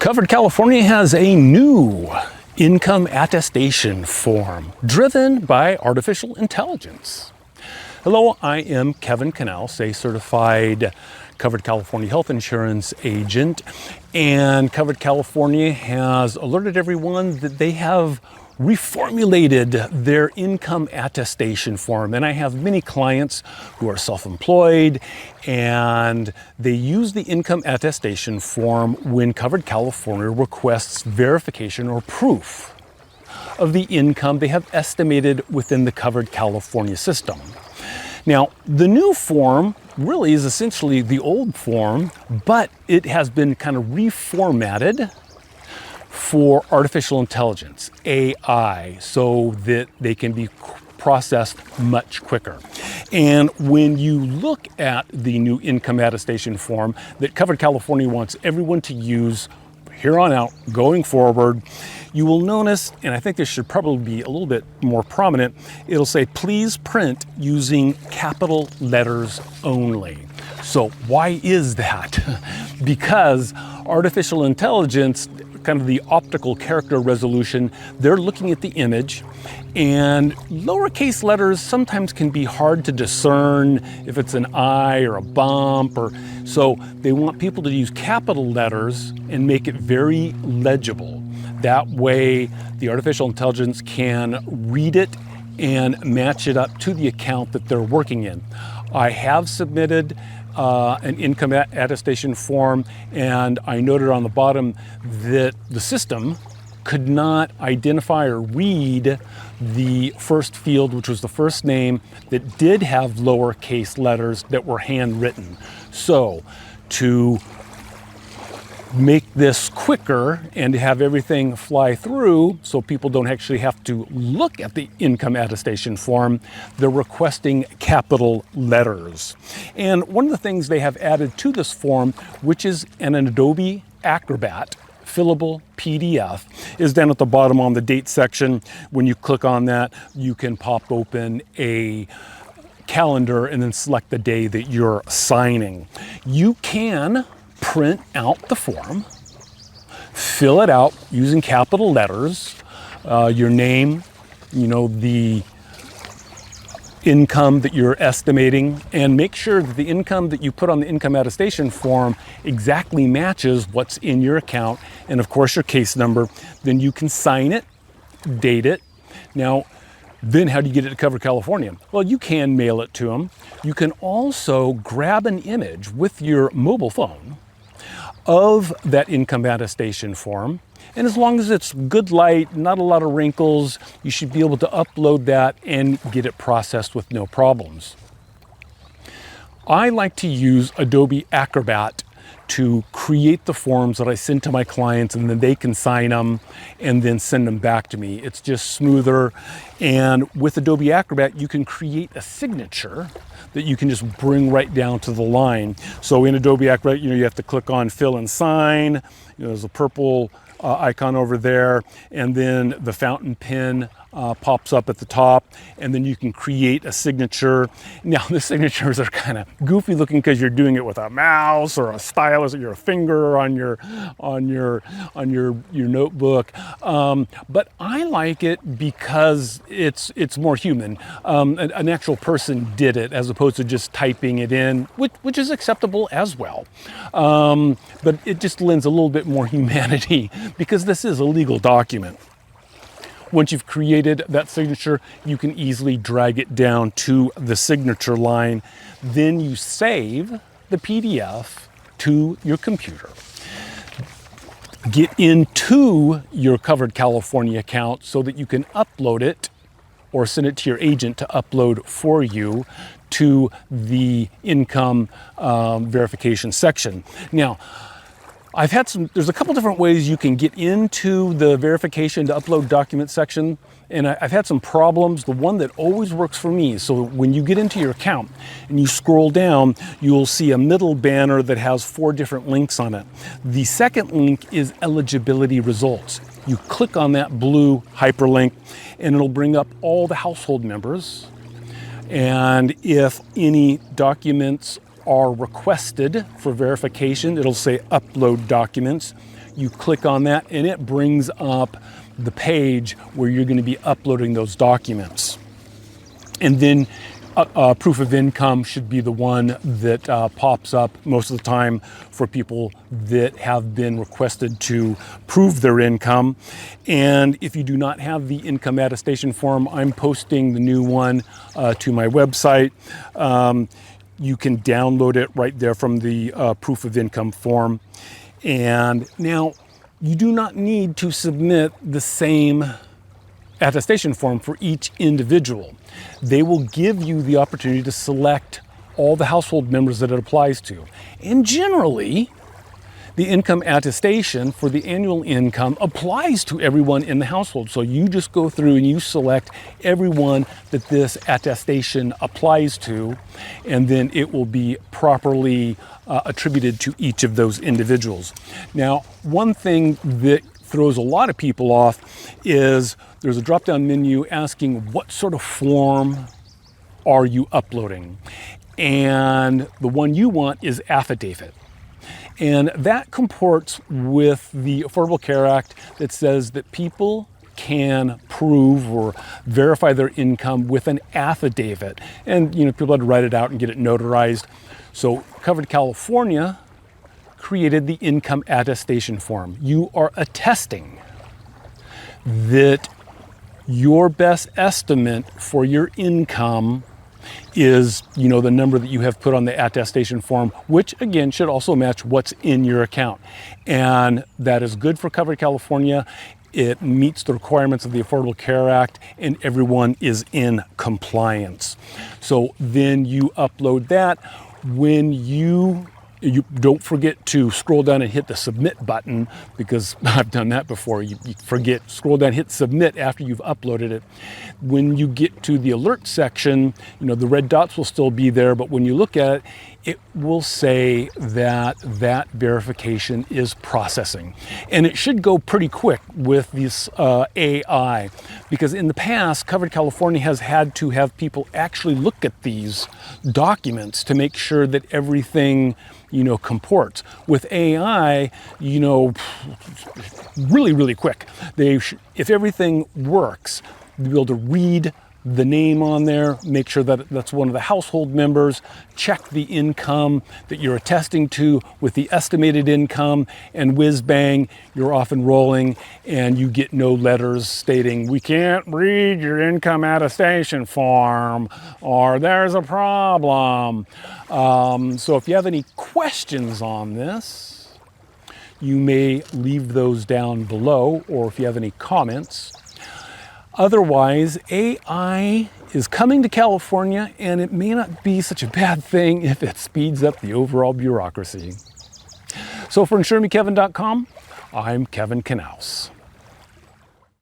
Covered California has a new income attestation form driven by artificial intelligence. Hello, I am Kevin Canals, a certified Covered California health insurance agent, and Covered California has alerted everyone that they have reformulated their income attestation form. And I have many clients who are self-employed and they use the income attestation form when Covered California requests verification or proof of the income they have estimated within the Covered California system. Now, the new form really is essentially the old form, but it has been kind of reformatted for artificial intelligence, AI, so that they can be processed much quicker. And when you look at the new income attestation form that Covered California wants everyone to use here on out, going forward, you will notice, and I think this should probably be a little bit more prominent, it'll say, please print using capital letters only. So why is that? Because artificial intelligence, kind of the optical character resolution, they're looking at the image, and lowercase letters sometimes can be hard to discern if it's an I or a bump, or so they want people to use capital letters and make it very legible. That way the artificial intelligence can read it and match it up to the account that they're working in. I have submitted an income attestation form, and I noted on the bottom that the system could not identify or read the first field, which was the first name, that did have lowercase letters that were handwritten. So to make this quicker and to have everything fly through so people don't actually have to look at the income attestation form, they're requesting capital letters. And one of the things they have added to this form, which is an Adobe Acrobat fillable PDF, is down at the bottom on the date section. When you click on that, you can pop open a calendar and then select the day that you're signing. You can print out the form, fill it out using capital letters, your name, the income that you're estimating, and make sure that the income that you put on the income attestation form exactly matches what's in your account, and of course your case number. Then you can sign it, date it. Now, then how do you get it to Covered California? Well, you can mail it to them. You can also grab an image with your mobile phone of that income attestation form, and as long as it's good light, not a lot of wrinkles, you should be able to upload that and get it processed with no problems. I like to use Adobe Acrobat to create the forms that I send to my clients, and then they can sign them and then send them back to me. It's just smoother. And with Adobe Acrobat, you can create a signature that you can just bring right down to the line. So in Adobe Acrobat, you have to click on fill and sign. There's a purple icon over there, and then the fountain pen pops up at the top, and then you can create a signature. Now the signatures are kind of goofy looking because you're doing it with a mouse or a stylus or your finger on your notebook. But I like it because it's more human. An actual person did it as opposed to just typing it in, which is acceptable as well. But it just lends a little bit more humanity because this is a legal document. Once you've created that signature, you can easily drag it down to the signature line. Then you save the PDF to your computer. Get into your Covered California account so that you can upload it or send it to your agent to upload for you to the income verification section. Now, there's a couple different ways you can get into the verification to upload document section, and I've had some problems. The one that always works for me, so when you get into your account and you scroll down, you'll see a middle banner that has 4 different links on it. The second link is eligibility results. You click on that blue hyperlink and it'll bring up all the household members, and if any documents are requested for verification. It'll say upload documents. You click on that and it brings up the page where you're going to be uploading those documents. And then proof of income should be the one that pops up most of the time for people that have been requested to prove their income. And if you do not have the income attestation form, I'm posting the new one to my website. You can download it right there from the proof of income form. And now you do not need to submit the same attestation form for each individual. They will give you the opportunity to select all the household members that it applies to. And generally, the income attestation for the annual income applies to everyone in the household. So you just go through and you select everyone that this attestation applies to, and then it will be properly attributed to each of those individuals. Now, one thing that throws a lot of people off is there's a drop-down menu asking what sort of form are you uploading, and the one you want is affidavit. And that comports with the Affordable Care Act that says that people can prove or verify their income with an affidavit. And people had to write it out and get it notarized. So Covered California created the income attestation form. You are attesting that your best estimate for your income is, the number that you have put on the attestation form, which again should also match what's in your account. And that is good for Covered California. It meets the requirements of the Affordable Care Act, and everyone is in compliance. So then you upload that. When you don't forget to scroll down and hit the submit button, because I've done that before. You forget, scroll down, hit submit after you've uploaded it. When you get to the alert section, the red dots will still be there, but when you look at it, it will say that that verification is processing. And it should go pretty quick with this AI, because in the past, Covered California has had to have people actually look at these documents to make sure that everything comports. With AI, really, really quick. If everything works, they'll be able to read the name on there, make sure that that's one of the household members, check the income that you're attesting to with the estimated income, and whiz bang, you're off and rolling, and you get no letters stating, we can't read your income attestation form, or there's a problem. So if you have any questions on this, you may leave those down below, or if you have any comments. Otherwise, AI is coming to California, and it may not be such a bad thing if it speeds up the overall bureaucracy. So for InsureMeKevin.com, I'm Kevin Knaus.